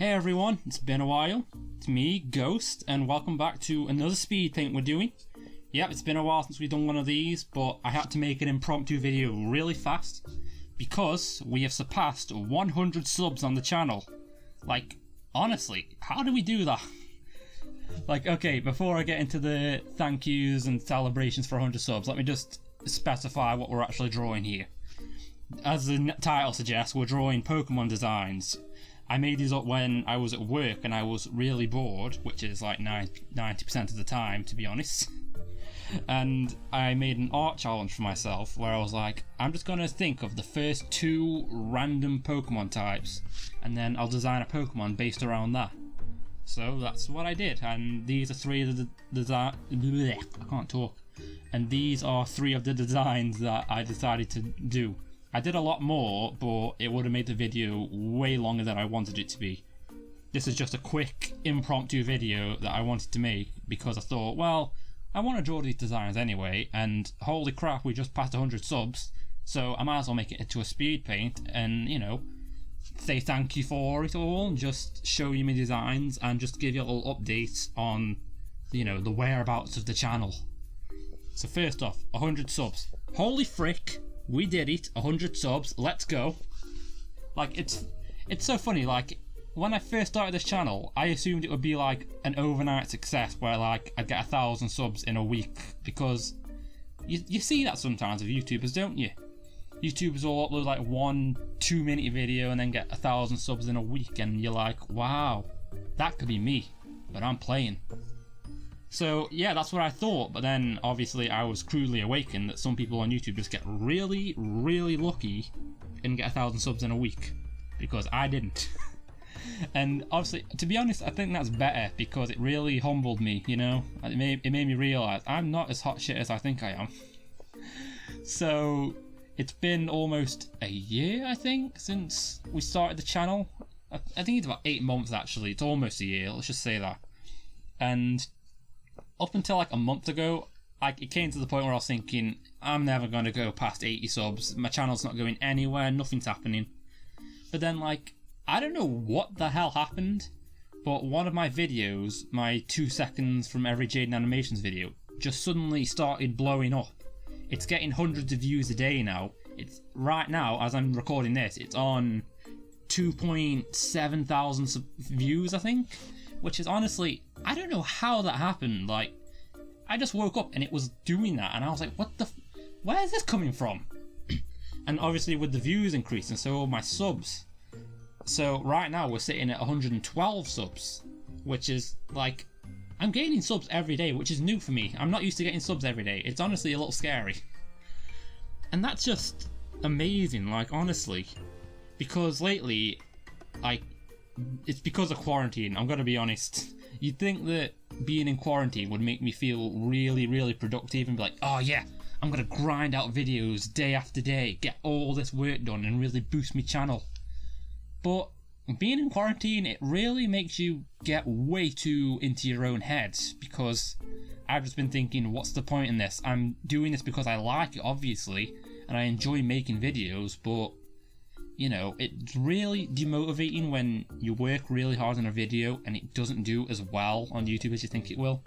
Hey everyone, it's been a while. It's me, Ghost, and welcome back to another speed paint we're doing. Yep, it's been a while since we've done one of these, but I had to make an impromptu video really fast because we have surpassed 100 subs on the channel. Like, honestly, how do we do that? Like, okay, before I get into the thank yous and celebrations for 100 subs, let me just specify what we're actually drawing here. As the title suggests, we're drawing Pokemon designs. I made these up when I was at work and I was really bored, which is like 90% of the time, to be honest. And I made an art challenge for myself where I was like, I'm just gonna think of the first 2 random Pokemon types and then I'll design a Pokemon based around that. So that's what I did, and these are 3 of the I can't talk. And these are 3 of the designs that I decided to do. I did a lot more, but it would have made the video way longer than I wanted it to be. This is just a quick, impromptu video that I wanted to make because I thought, well, I want to draw these designs anyway, and holy crap, we just passed 100 subs, so I might as well make it into a speed paint and, you know, say thank you for it all, and just show you my designs and just give you a little update on, you know, the whereabouts of the channel. So first off, 100 subs. Holy frick! We did it, 100 subs, let's go. Like, it's so funny, like, when I first started this channel, I assumed it would be like an overnight success where like I'd get 1,000 subs in a week, because you see that sometimes with YouTubers, don't you? YouTubers will upload like 1-2 minute video and then get 1,000 subs in a week, and you're like, wow, that could be me, but I'm playing. So yeah, that's what I thought, but then obviously I was crudely awakened that some people on YouTube just get really, really lucky and get 1,000 subs in a week, because I didn't. And obviously, to be honest, I think that's better because it really humbled me, you know? It made me realise I'm not as hot shit as I think I am. So it's been almost a year, I think, since we started the channel. I think it's about 8 months actually, it's almost a year, let's just say that. And up until like a month ago, it came to the point where I was thinking, I'm never going to go past 80 subs, my channel's not going anywhere, nothing's happening. But then like, I don't know what the hell happened, but one of my videos, my 2 seconds from every Jaden Animations video, just suddenly started blowing up. It's getting hundreds of views a day now. It's right now, as I'm recording this, it's on 2.7 thousand views, I think, which is honestly, I don't know how that happened. Like, I just woke up and it was doing that, and I was like, what the where is this coming from? And obviously with the views increasing, so my subs. So right now we're sitting at 112 subs, which is like, I'm gaining subs every day, which is new for me. I'm not used to getting subs every day. It's honestly a little scary. And that's just amazing, like, honestly. Because lately, like, it's because of quarantine, I'm gonna be honest. You'd think that being in quarantine would make me feel really, really productive and be like, oh yeah, I'm gonna grind out videos day after day, get all this work done and really boost my channel. But being in quarantine, it really makes you get way too into your own head, because I've just been thinking, what's the point in this? I'm doing this because I like it, obviously, and I enjoy making videos, but you know, it's really demotivating when you work really hard on a video and it doesn't do as well on YouTube as you think it will.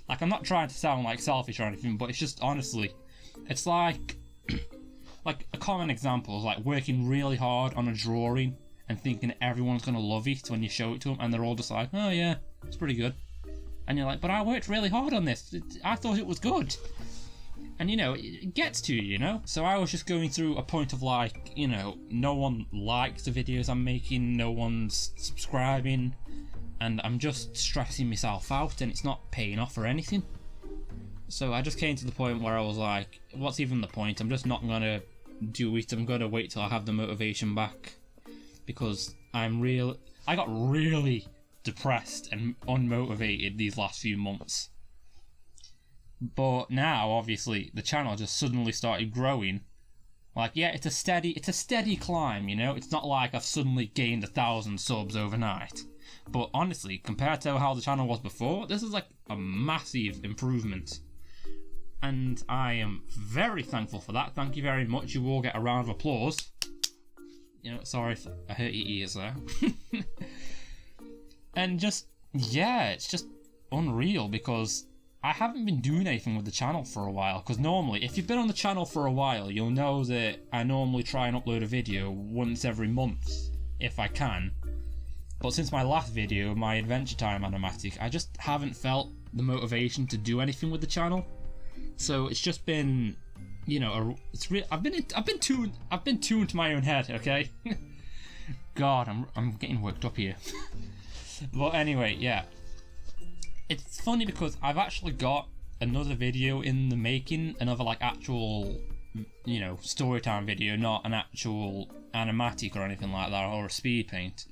Like, I'm not trying to sound like selfish or anything, but it's just honestly, it's like, like a common example is like working really hard on a drawing and thinking everyone's gonna love it when you show it to them, and they're all just like, oh yeah, it's pretty good. And you're like, but I worked really hard on this, I thought it was good. And you know, it gets to you, you know? So I was just going through a point of like, you know, no one likes the videos I'm making, no one's subscribing, and I'm just stressing myself out and it's not paying off or anything. So I just came to the point where I was like, what's even the point? I'm just not gonna do it, I'm gonna wait till I have the motivation back. Because I got really depressed and unmotivated these last few months. But now, obviously, the channel just suddenly started growing. Like, yeah, it's a steady climb, you know? It's not like I've suddenly gained 1,000 subs overnight. But honestly, compared to how the channel was before, this is like a massive improvement. And I am very thankful for that. Thank you very much. You all get a round of applause. You know, sorry if I hurt your ears there. And just, yeah, it's just unreal because I haven't been doing anything with the channel for a while. Because normally, if you've been on the channel for a while, you'll know that I normally try and upload a video once every month, if I can. But since my last video, my Adventure Time animatic, I just haven't felt the motivation to do anything with the channel. So it's just been, you know, I've been tuned to my own head, okay? God, I'm getting worked up here. But anyway, yeah. It's funny because I've actually got another video in the making, another like actual, you know, storytime video, not an actual animatic or anything like that, or a speed paint.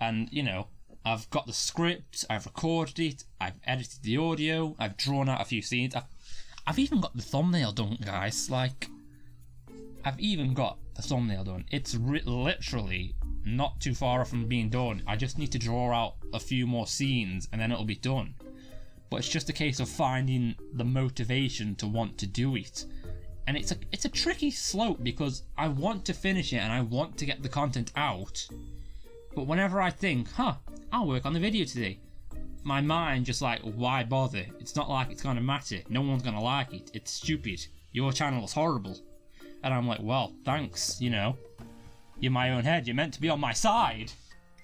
And, you know, I've got the script, I've recorded it, I've edited the audio, I've drawn out a few scenes, I've even got the thumbnail done, guys. Like, I've even got the thumbnail done. It's literally not too far off from being done. I just need to draw out a few more scenes and then it'll be done. But it's just a case of finding the motivation to want to do it. And it's a tricky slope because I want to finish it and I want to get the content out. But whenever I think, I'll work on the video today, my mind just like, why bother? It's not like it's gonna matter. No one's gonna like it. It's stupid. Your channel is horrible. And I'm like, well, thanks, you know. You're my own head. You're meant to be on my side.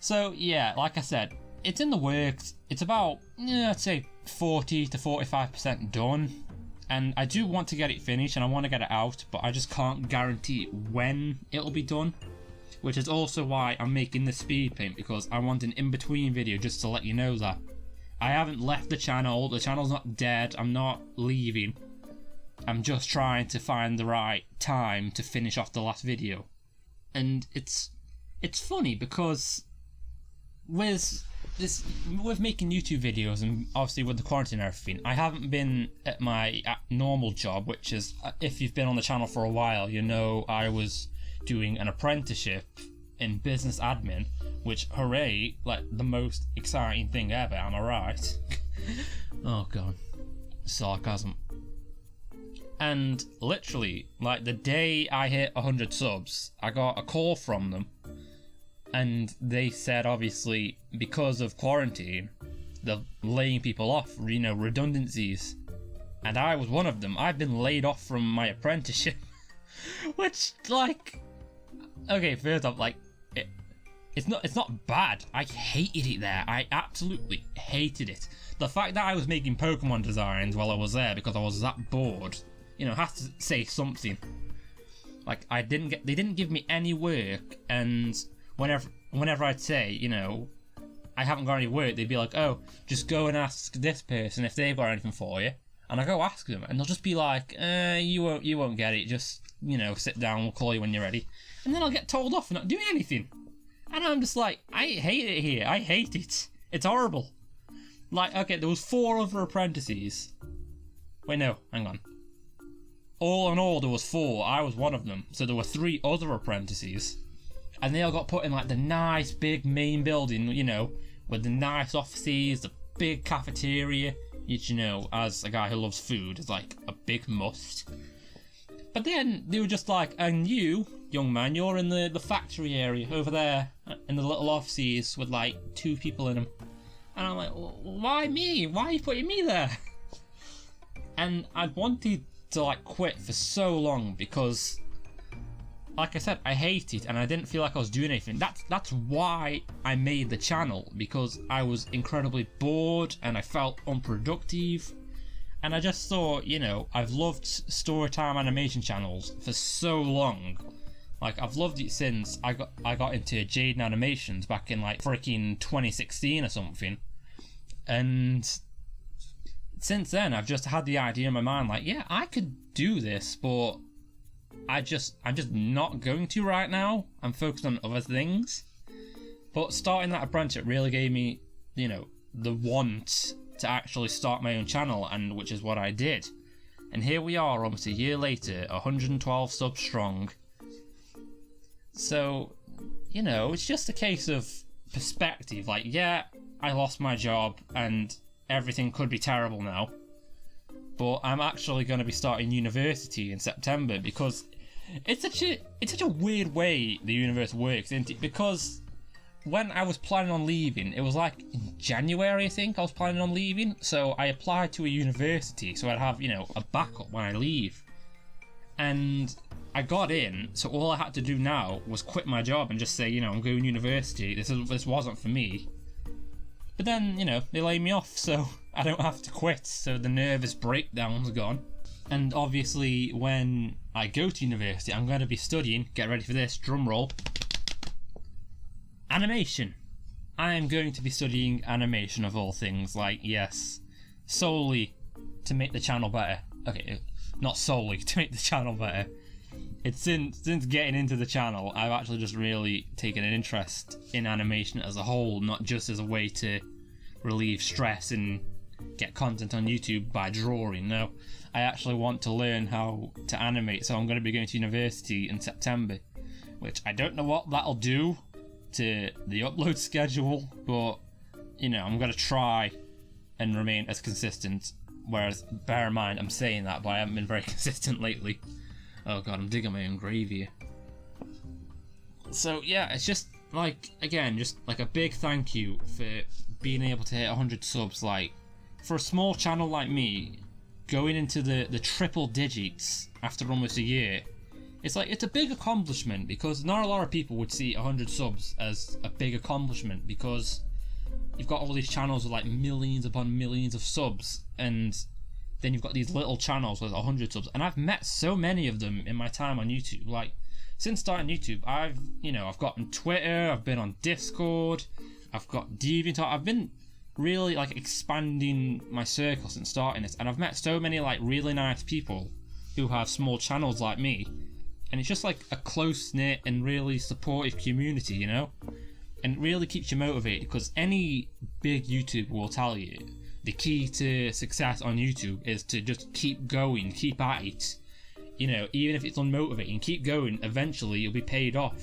So yeah, like I said, it's in the works. It's about, I'd say 40 to 45% done. And I do want to get it finished and I want to get it out, but I just can't guarantee when it'll be done. Which is also why I'm making the speed paint, because I want an in-between video just to let you know that I haven't left the channel's not dead, I'm not leaving. I'm just trying to find the right time to finish off the last video. And it's funny because with making YouTube videos and obviously with the quarantine and everything, I haven't been at my normal job, which is, if you've been on the channel for a while, you know I was doing an apprenticeship in business admin, which, hooray, like the most exciting thing ever, am I right? Oh god, sarcasm. And literally, like the day I hit 100 subs, I got a call from them, and they said obviously because of quarantine, they're laying people off, you know, redundancies. And I was one of them. I've been laid off from my apprenticeship. Which, like, okay, first off, like, it's not bad. I hated it there. I absolutely hated it. The fact that I was making Pokemon designs while I was there because I was that bored, you know, has to say something. Like, they didn't give me any work, and whenever I'd say, you know, I haven't got any work, they'd be like, oh, just go and ask this person if they've got anything for you. And I go ask them, and they'll just be like, you won't get it, just, you know, sit down, we'll call you when you're ready. And then I'll get told off for not doing anything. And I'm just like, I hate it here, I hate it. It's horrible. Like, okay, there was 4 other apprentices. Wait, no, hang on. All in all, there was 4, I was one of them. So there were 3 other apprentices. And they all got put in like the nice big main building, you know, with the nice offices, the big cafeteria, which, you know, as a guy who loves food, is like a big must. But then they were just like, and you, young man, you're in the factory area over there, in the little offices with like 2 people in them. And I'm like, well, why me? Why are you putting me there? And I wanted to like quit for so long because, like I said, I hate it and I didn't feel like I was doing anything. That's why I made the channel, because I was incredibly bored and I felt unproductive. And I just thought, you know, I've loved Storytime animation channels for so long. Like, I've loved it since I got into Jaden Animations back in like freaking 2016 or something. And since then, I've just had the idea in my mind, like, yeah, I could do this, but I'm just not going to right now. I'm focused on other things. But starting that apprenticeship really gave me, you know, the want to actually start my own channel, and which is what I did. And here we are, almost a year later, 112 subs strong. So, you know, it's just a case of perspective. Like, yeah, I lost my job and everything could be terrible now, but I'm actually going to be starting university in September, because it's such a weird way the universe works, isn't it? Because when I was planning on leaving, it was like in January, I think I was planning on leaving. So I applied to a university so I'd have, you know, a backup when I leave. And I got in, so all I had to do now was quit my job and just say, you know, I'm going to university. This wasn't for me. But then, you know, they laid me off, so I don't have to quit. So the nervous breakdown's gone. And obviously, when I go to university, I'm going to be studying, get ready for this, drum roll, animation. I am going to be studying animation of all things, like, yes, solely to make the channel better. Okay, not solely to make the channel better. It's since getting into the channel, I've actually just really taken an interest in animation as a whole, not just as a way to relieve stress and get content on YouTube by drawing. No, I actually want to learn how to animate, so I'm going to be going to university in September, which I don't know what that'll do to the upload schedule, but you know, I'm going to try and remain as consistent. Whereas, bear in mind, I'm saying that, but I haven't been very consistent lately. Oh god, I'm digging my own grave here. So yeah, it's just like, again, just like a big thank you for being able to hit 100 subs. Like, for a small channel like me, going into the triple digits after almost a year, it's like, it's a big accomplishment, because not a lot of people would see 100 subs as a big accomplishment, because you've got all these channels with like millions upon millions of subs, and then you've got these little channels with 100 subs, and I've met so many of them in my time on YouTube. Like, since starting YouTube, I've gotten Twitter, I've been on Discord, I've got DeviantArt, I've been really like expanding my circle since starting this, and I've met so many like really nice people who have small channels like me, and it's just like a close-knit and really supportive community, you know? And it really keeps you motivated, because any big YouTuber will tell you the key to success on YouTube is to just keep going, keep at it. You know, even if it's unmotivating, keep going. Eventually, you'll be paid off.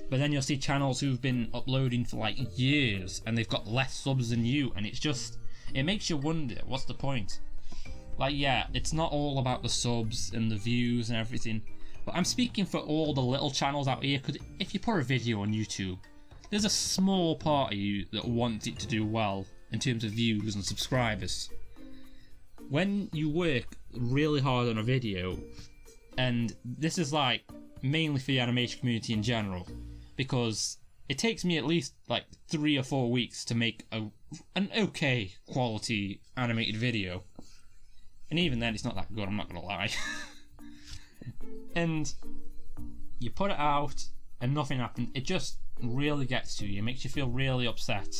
But then you'll see channels who've been uploading for like years and they've got less subs than you, and it's just, it makes you wonder, what's the point? Like, yeah, it's not all about the subs and the views and everything, but I'm speaking for all the little channels out here, because if you put a video on YouTube, there's a small part of you that wants it to do well in terms of views and subscribers. When you work really hard on a video, and this is like mainly for the animation community in general, because it takes me at least like 3 or 4 weeks to make an okay quality animated video, and even then it's not that good, I'm not gonna lie. And you put it out and nothing happens, it just really gets to you, makes you feel really upset.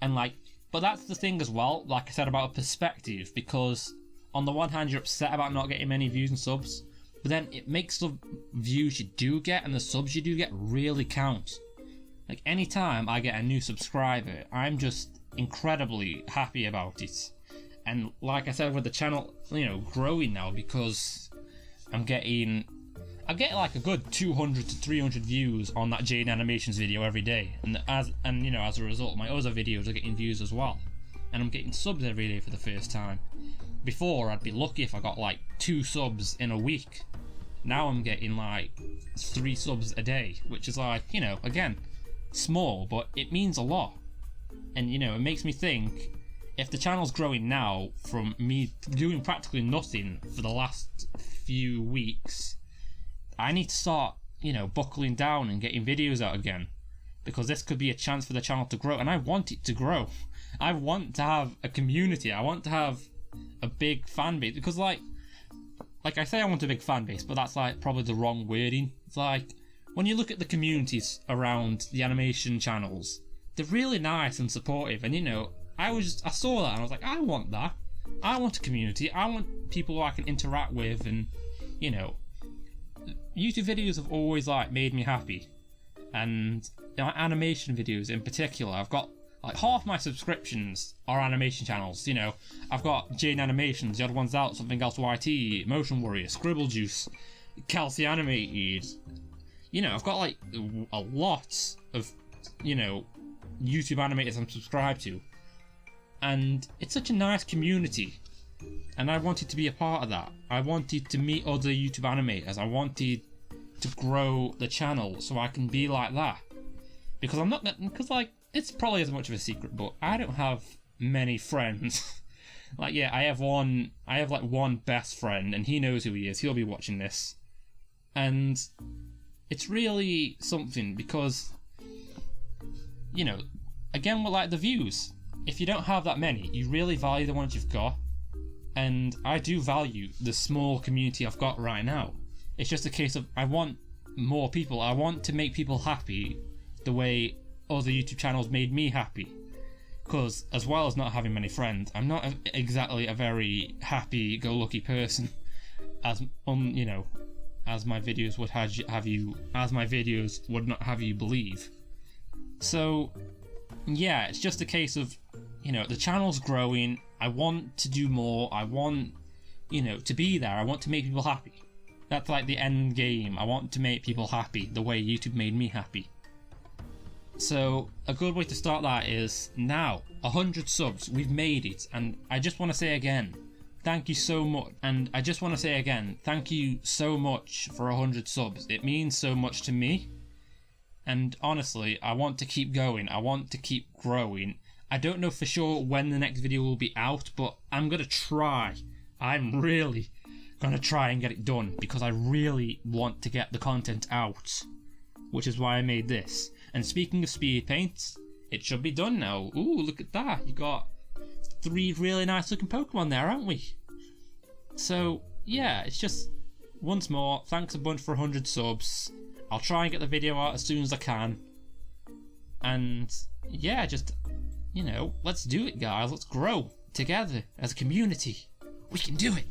And like, but that's the thing as well, like I said about perspective, because on the one hand you're upset about not getting many views and subs, but then it makes the views you do get and the subs you do get really count. Like, anytime I get a new subscriber, I'm just incredibly happy about it. And like I said, with the channel, you know, growing now, because I get like a good 200 to 300 views on that Jane Animations video every day, and you know, as a result, my other videos are getting views as well, and I'm getting subs every day for the first time. Before, I'd be lucky if I got like 2 subs in a week. Now I'm getting like 3 subs a day, which is like, you know, again, small, but it means a lot. And you know, it makes me think, if the channel's growing now from me doing practically nothing for the last few weeks, I need to start, you know, buckling down and getting videos out again, because this could be a chance for the channel to grow, and I want it to grow. I want to have a community, I want to have a big fan base, because like I say I want a big fan base, but that's like probably the wrong wording. It's like, when you look at the communities around the animation channels, they're really nice and supportive, and you know, I saw that and I was like, I want that. I want a community, I want people who I can interact with, and you know, YouTube videos have always like made me happy, and you know, animation videos in particular, I've got like half my subscriptions are animation channels. You know, I've got Jane Animations, the other one's out, Something Else YT, Motion Warrior, Scribble Juice, Kelsey Animated. You know, I've got like a lot of, you know, YouTube animators I'm subscribed to, and it's such a nice community. And I wanted to be a part of that. I wanted to meet other YouTube animators. I wanted to grow the channel so I can be like that. because I'm not, because like, it's probably as much of a secret, but I don't have many friends. Like, yeah, I have like one best friend, and he knows who he is. He'll be watching this. And it's really something because, you know, again, with like the views, if you don't have that many, you really value the ones you've got. And I do value the small community I've got right now. It's just a case of I want more people. I want to make people happy the way other YouTube channels made me happy. Because as well as not having many friends, I'm not exactly a very happy-go-lucky person, as you know, as my videos would have you, as my videos would not have you believe. So, yeah, it's just a case of, you know, the channel's growing. I want to do more. I want, you know, to be there. I want to make people happy. That's like the end game. I want to make people happy the way YouTube made me happy. So a good way to start that is now 100 subs. We've made it, and I just want to say again, thank you so much. And I just want to say again, thank you so much for 100 subs. It means so much to me. And honestly, I want to keep going. I want to keep growing. I don't know for sure when the next video will be out, but I'm gonna try. I'm really gonna try and get it done because I really want to get the content out, which is why I made this. And speaking of speed paints, it should be done now. Ooh, look at that. You got 3 really nice looking Pokemon there, aren't we? So, yeah, it's just, once more, thanks a bunch for 100 subs. I'll try and get the video out as soon as I can. And, yeah, just, you know, let's do it, guys. Let's grow together as a community. We can do it.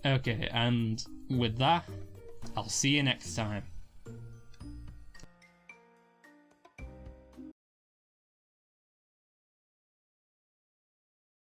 Okay, and with that, I'll see you next time.